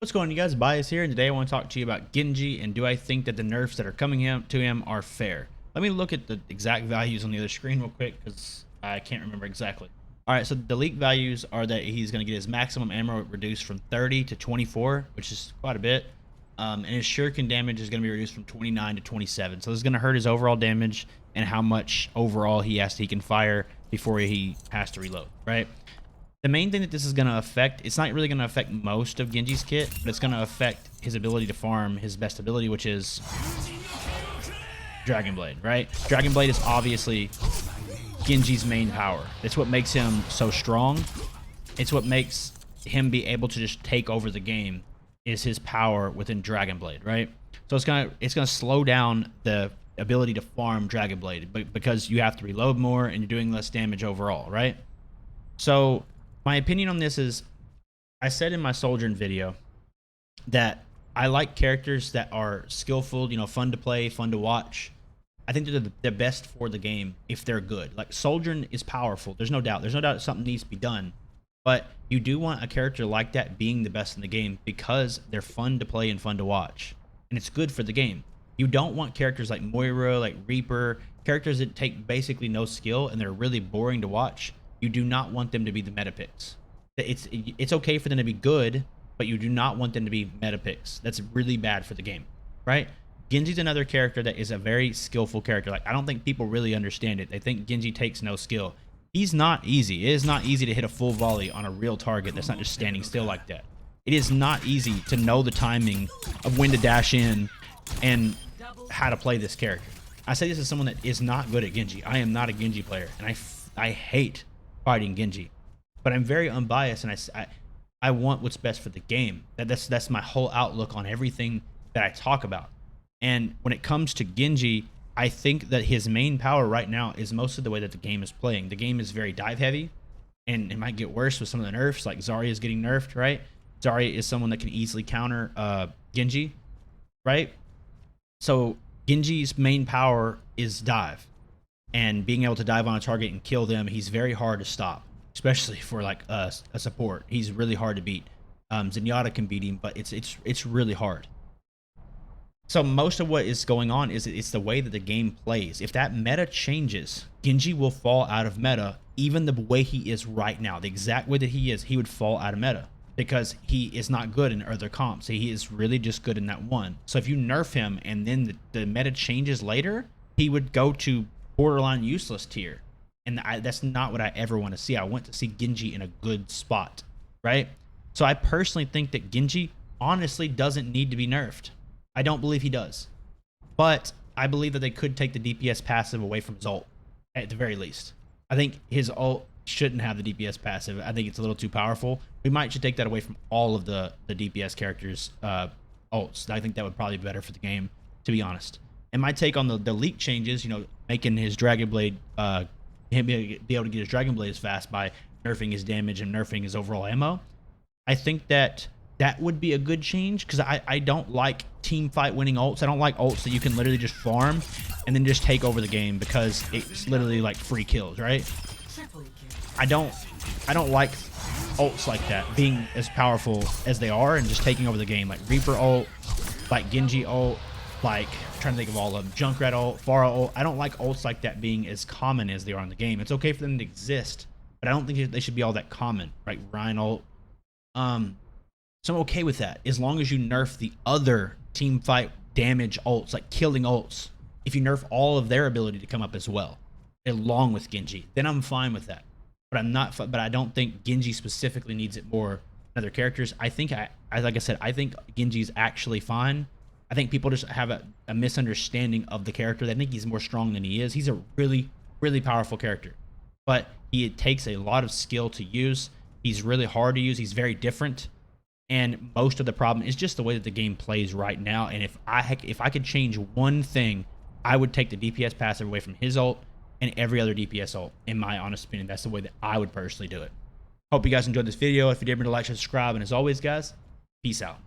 What's going on, you guys? Bias here, and today I want to talk to you about Genji and do I think that the nerfs that are coming to him are fair. Let me look at the exact values on the other screen real quick because I can't remember exactly. All right, so the leak values are that he's going to get his maximum ammo reduced from 30 to 24, which is quite a bit. And his shuriken damage is going to be reduced from 29 to 27. So this is going to hurt his overall damage and how much overall he can fire before he has to reload, right? The main thing that this is going to affect, it's not really going to affect most of Genji's kit, but it's going to affect his ability to farm his best ability, which is Dragon Blade, right? Dragon Blade is obviously Genji's main power. It's what makes him so strong. It's what makes him be able to just take over the game, is his power within Dragon Blade, right? So it's gonna slow down the ability to farm Dragon Blade, because you have to reload more and you're doing less damage overall, right? So my opinion on this is, I said in my Soldierin video that I like characters that are skillful, fun to play, fun to watch. I think they're the best for the game if they're good. Like, Soldierin is powerful. There's no doubt. There's no doubt something needs to be done. But you do want a character like that being the best in the game because they're fun to play and fun to watch. And it's good for the game. You don't want characters like Moira, like Reaper, characters that take basically no skill and they're really boring to watch. You do not want them to be the meta picks. It's okay for them to be good, but you do not want them to be meta picks. That's really bad for the game, right? Genji's another character that is a very skillful character. Like, I don't think people really understand it. They think Genji takes no skill. He's not easy. It is not easy to hit a full volley on a real target that's not just standing still like that. It is not easy to know the timing of when to dash in and how to play this character. I say this as someone that is not good at Genji. I am not a Genji player, and I hate fighting Genji, but I'm very unbiased, and I want what's best for the game. That's my whole outlook on everything that I talk about. And when it comes to Genji, I think that his main power right now is most of the way that the game is playing. The game is very dive heavy, and it might get worse with some of the nerfs. Like, Zarya is getting nerfed, right? Zarya is someone that can easily counter Genji, right? So Genji's main power is dive, and being able to dive on a target and kill them. He's very hard to stop, especially for like a support. He's really hard to beat. Zenyatta can beat him, but it's really hard. So most of what is going on is it's the way that the game plays. If that meta changes, Genji will fall out of meta. Even the way he is right now, the exact way that he is, he would fall out of meta because he is not good in other comps. He is really just good in that one. So if you nerf him and then the meta changes later, he would go to borderline useless tier. And that's not what I ever want to see. I want to see Genji in a good spot, right? So I personally think that Genji honestly doesn't need to be nerfed. I don't believe he does. But I believe that they could take the DPS passive away from his ult, at the very least. I think his ult shouldn't have the DPS passive. I think it's a little too powerful. We might should take that away from all of the DPS characters' ults. I think that would probably be better for the game, to be honest. And my take on the leak changes, making his Dragon Blade, him be able to get his Dragon Blade as fast by nerfing his damage and nerfing his overall ammo. I think that would be a good change, because I don't like team fight winning ults. I don't like ults that you can literally just farm and then just take over the game, because it's literally like free kills, right? I don't like ults like that being as powerful as they are and just taking over the game. Like Reaper ult, like Genji ult, like, I'm trying to think of all of them, Junkrat ult, Pharah ult. I don't like ults like that being as common as they are in the game. It's okay for them to exist, but I don't think they should be all that common. Like Ryan ult. So I'm okay with that, as long as you nerf the other team fight damage ults, like killing ults. If you nerf all of their ability to come up as well, along with Genji, then I'm fine with that. But I don't think Genji specifically needs it more than other characters. I think like I said, I think Genji's actually fine. I think people just have a misunderstanding of the character. They think he's more strong than he is. He's a really, really powerful character, but it takes a lot of skill to use. He's really hard to use. He's very different. And most of the problem is just the way that the game plays right now. And if I could change one thing, I would take the DPS passive away from his ult and every other DPS ult. In my honest opinion, that's the way that I would personally do it. Hope you guys enjoyed this video. If you did, remember to like, share, subscribe, and as always, guys, peace out.